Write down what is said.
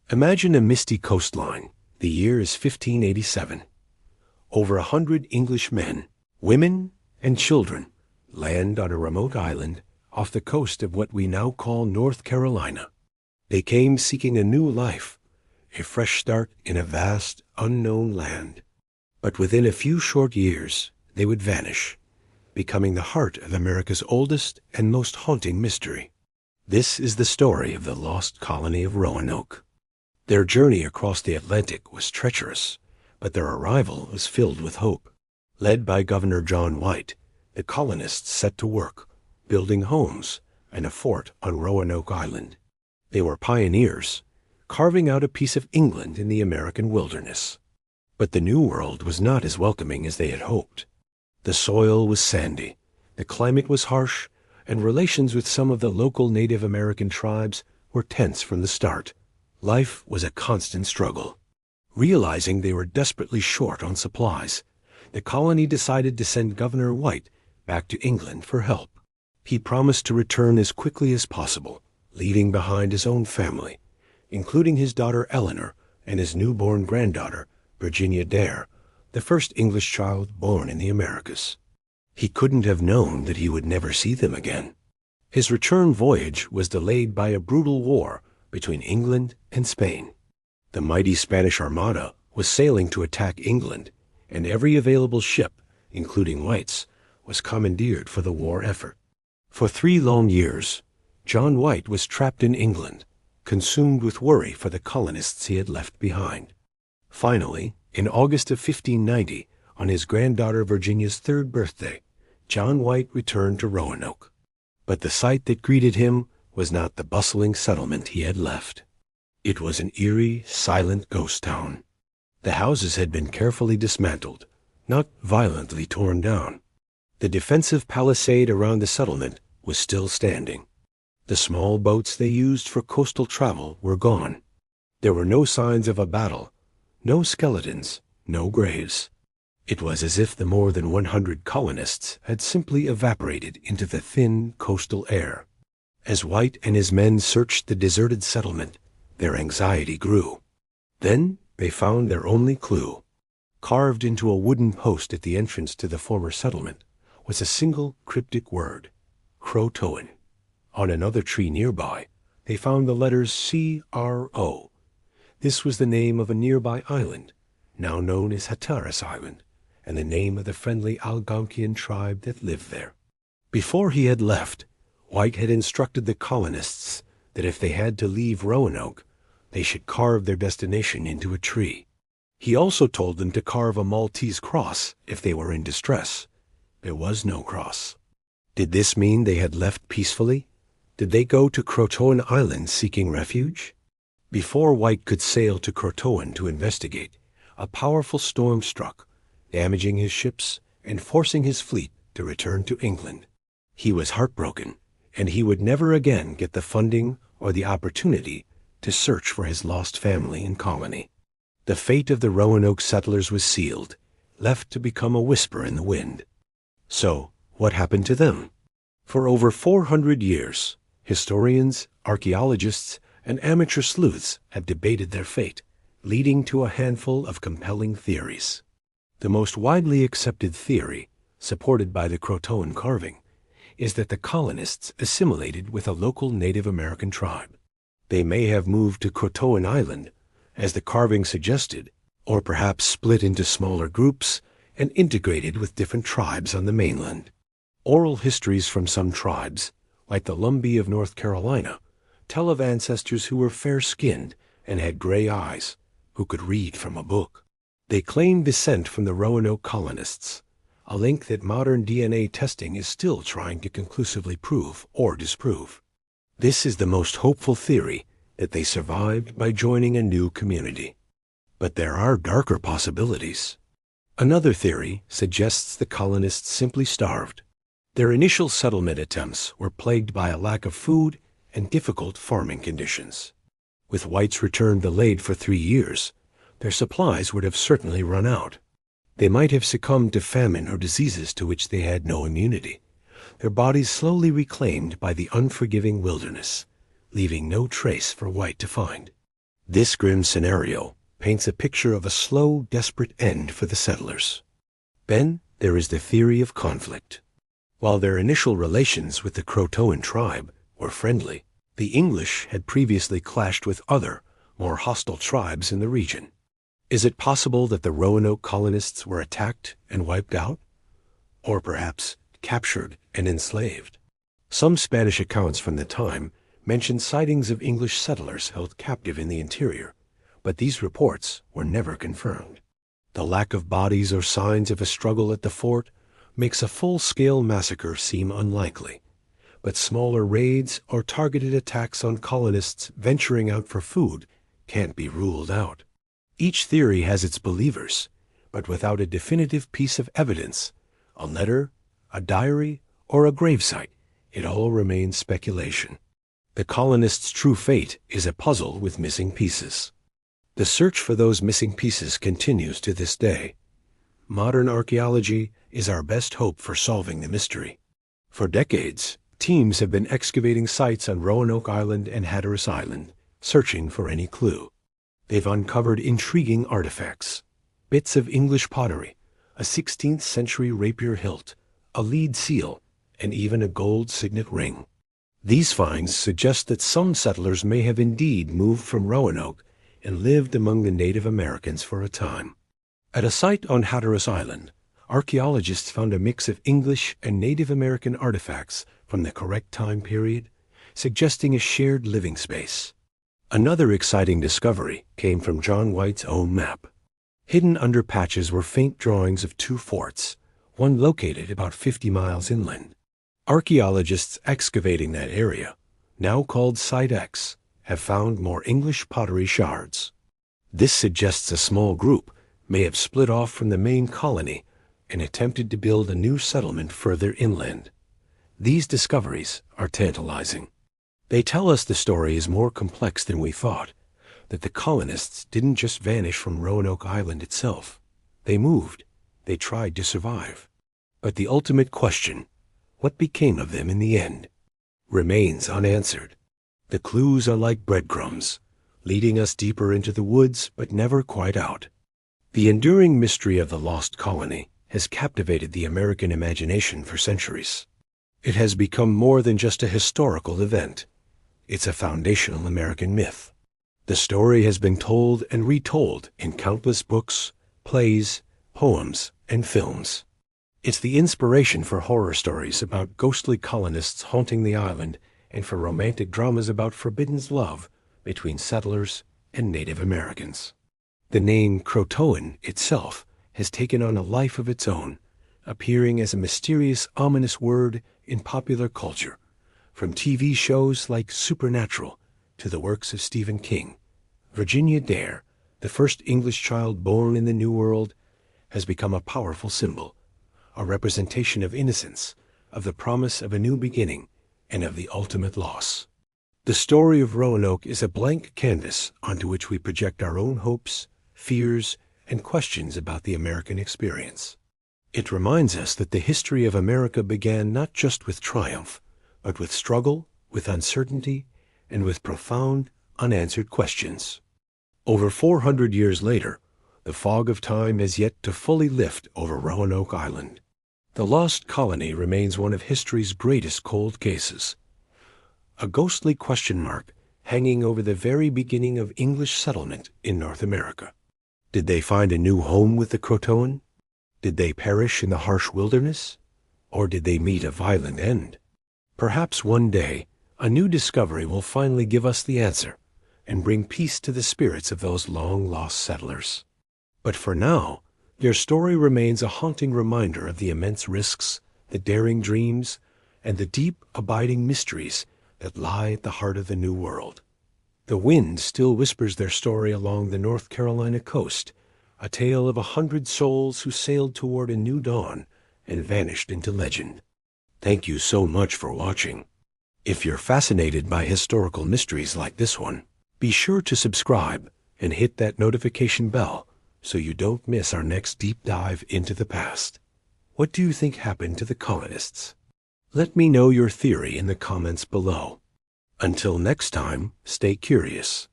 Imagine a misty coastline. The year is 1587. Over 100 English men, women, and children land on a remote island off the coast of what we now call North Carolina. They came seeking a new life, a fresh start in a vast, unknown land. But within a few short years, they would vanish, becoming the heart of America's oldest and most haunting mystery. This is the story of the lost colony of Roanoke. Their journey across the Atlantic was treacherous, but their arrival was filled with hope. Led by Governor John White, the colonists set to work, building homes and a fort on Roanoke Island. They were pioneers, carving out a piece of England in the American wilderness. But the New World was not as welcoming as they had hoped. The soil was sandy, the climate was harsh, and relations with some of the local Native American tribes were tense from the start. Life was a constant struggle. Realizing they were desperately short on supplies, the colony decided to send Governor White back to England for help. He promised to return as quickly as possible, leaving behind his own family, including his daughter Eleanor and his newborn granddaughter, Virginia Dare, the first English child born in the Americas. He couldn't have known that he would never see them again. His return voyage was delayed by a brutal war between England and Spain. The mighty Spanish Armada was sailing to attack England, and every available ship, including White's, was commandeered for the war effort. For 3 long years, John White was trapped in England, consumed with worry for the colonists he had left behind. Finally, in August of 1590, on his granddaughter Virginia's 3rd birthday, John White returned to Roanoke. But the sight that greeted him was not the bustling settlement he had left. It was an eerie, silent ghost town. The houses had been carefully dismantled, not violently torn down. The defensive palisade around the settlement was still standing. The small boats they used for coastal travel were gone. There were no signs of a battle, no skeletons, no graves. It was as if the more than 100 colonists had simply evaporated into the thin coastal air. As White and his men searched the deserted settlement, their anxiety grew. Then they found their only clue. Carved into a wooden post at the entrance to the former settlement was a single cryptic word, CROATOAN. On another tree nearby, they found the letters C-R-O. This was the name of a nearby island, now known as Hatteras Island, and the name of the friendly Algonquian tribe that lived there. Before he had left, White had instructed the colonists that if they had to leave Roanoke, they should carve their destination into a tree. He also told them to carve a Maltese cross if they were in distress. There was no cross. Did this mean they had left peacefully? Did they go to CROATOAN Island seeking refuge? Before White could sail to CROATOAN to investigate, a powerful storm struck, damaging his ships and forcing his fleet to return to England. He was heartbroken, and he would never again get the funding or the opportunity to search for his lost family and colony. The fate of the Roanoke settlers was sealed, left to become a whisper in the wind. So, what happened to them? For over 400 years, historians, archaeologists, and amateur sleuths have debated their fate, leading to a handful of compelling theories. The most widely accepted theory, supported by the CROATOAN carving, is that the colonists assimilated with a local Native American tribe. They may have moved to CROATOAN Island, as the carving suggested, or perhaps split into smaller groups and integrated with different tribes on the mainland. Oral histories from some tribes, like the Lumbee of North Carolina, tell of ancestors who were fair-skinned and had gray eyes, who could read from a book. They claim descent from the Roanoke colonists, a link that modern DNA testing is still trying to conclusively prove or disprove. This is the most hopeful theory, that they survived by joining a new community. But there are darker possibilities. Another theory suggests the colonists simply starved. Their initial settlement attempts were plagued by a lack of food and difficult farming conditions. With White's return delayed for 3 years, their supplies would have certainly run out. They might have succumbed to famine or diseases to which they had no immunity, their bodies slowly reclaimed by the unforgiving wilderness, leaving no trace for White to find. This grim scenario paints a picture of a slow, desperate end for the settlers. Then there is the theory of conflict. While their initial relations with the CROATOAN tribe were friendly, the English had previously clashed with other, more hostile tribes in the region. Is it possible that the Roanoke colonists were attacked and wiped out? Or perhaps captured and enslaved? Some Spanish accounts from the time mention sightings of English settlers held captive in the interior, but these reports were never confirmed. The lack of bodies or signs of a struggle at the fort makes a full-scale massacre seem unlikely, but smaller raids or targeted attacks on colonists venturing out for food can't be ruled out. Each theory has its believers, but without a definitive piece of evidence, a letter, a diary, or a gravesite, it all remains speculation. The colonists' true fate is a puzzle with missing pieces. The search for those missing pieces continues to this day. Modern archaeology is our best hope for solving the mystery. For decades, teams have been excavating sites on Roanoke Island and Hatteras Island, searching for any clue. They've uncovered intriguing artifacts, bits of English pottery, a 16th century rapier hilt, a lead seal, and even a gold signet ring. These finds suggest that some settlers may have indeed moved from Roanoke and lived among the Native Americans for a time. At a site on Hatteras Island, archaeologists found a mix of English and Native American artifacts from the correct time period, suggesting a shared living space. Another exciting discovery came from John White's own map. Hidden under patches were faint drawings of two forts, one located about 50 miles inland. Archaeologists excavating that area, now called Site X, have found more English pottery shards. This suggests a small group may have split off from the main colony and attempted to build a new settlement further inland. These discoveries are tantalizing. They tell us the story is more complex than we thought, that the colonists didn't just vanish from Roanoke Island itself. They moved. They tried to survive. But the ultimate question, what became of them in the end, remains unanswered. The clues are like breadcrumbs, leading us deeper into the woods but never quite out. The enduring mystery of the lost colony has captivated the American imagination for centuries. It has become more than just a historical event. It's a foundational American myth. The story has been told and retold in countless books, plays, poems, and films. It's the inspiration for horror stories about ghostly colonists haunting the island and for romantic dramas about forbidden love between settlers and Native Americans. The name CROATOAN itself has taken on a life of its own, appearing as a mysterious, ominous word in popular culture, from TV shows like Supernatural to the works of Stephen King. Virginia Dare, the first English child born in the New World, has become a powerful symbol, a representation of innocence, of the promise of a new beginning, and of the ultimate loss. The story of Roanoke is a blank canvas onto which we project our own hopes, fears, and questions about the American experience. It reminds us that the history of America began not just with triumph, but with struggle, with uncertainty, and with profound, unanswered questions. Over 400 years later, the fog of time has yet to fully lift over Roanoke Island. The lost colony remains one of history's greatest cold cases, a ghostly question mark hanging over the very beginning of English settlement in North America. Did they find a new home with the CROATOAN? Did they perish in the harsh wilderness? Or did they meet a violent end? Perhaps one day, a new discovery will finally give us the answer and bring peace to the spirits of those long-lost settlers. But for now, their story remains a haunting reminder of the immense risks, the daring dreams, and the deep, abiding mysteries that lie at the heart of the New World. The wind still whispers their story along the North Carolina coast, a tale of 100 souls who sailed toward a new dawn and vanished into legend. Thank you so much for watching. If you're fascinated by historical mysteries like this one, be sure to subscribe and hit that notification bell so you don't miss our next deep dive into the past. What do you think happened to the colonists? Let me know your theory in the comments below. Until next time, stay curious.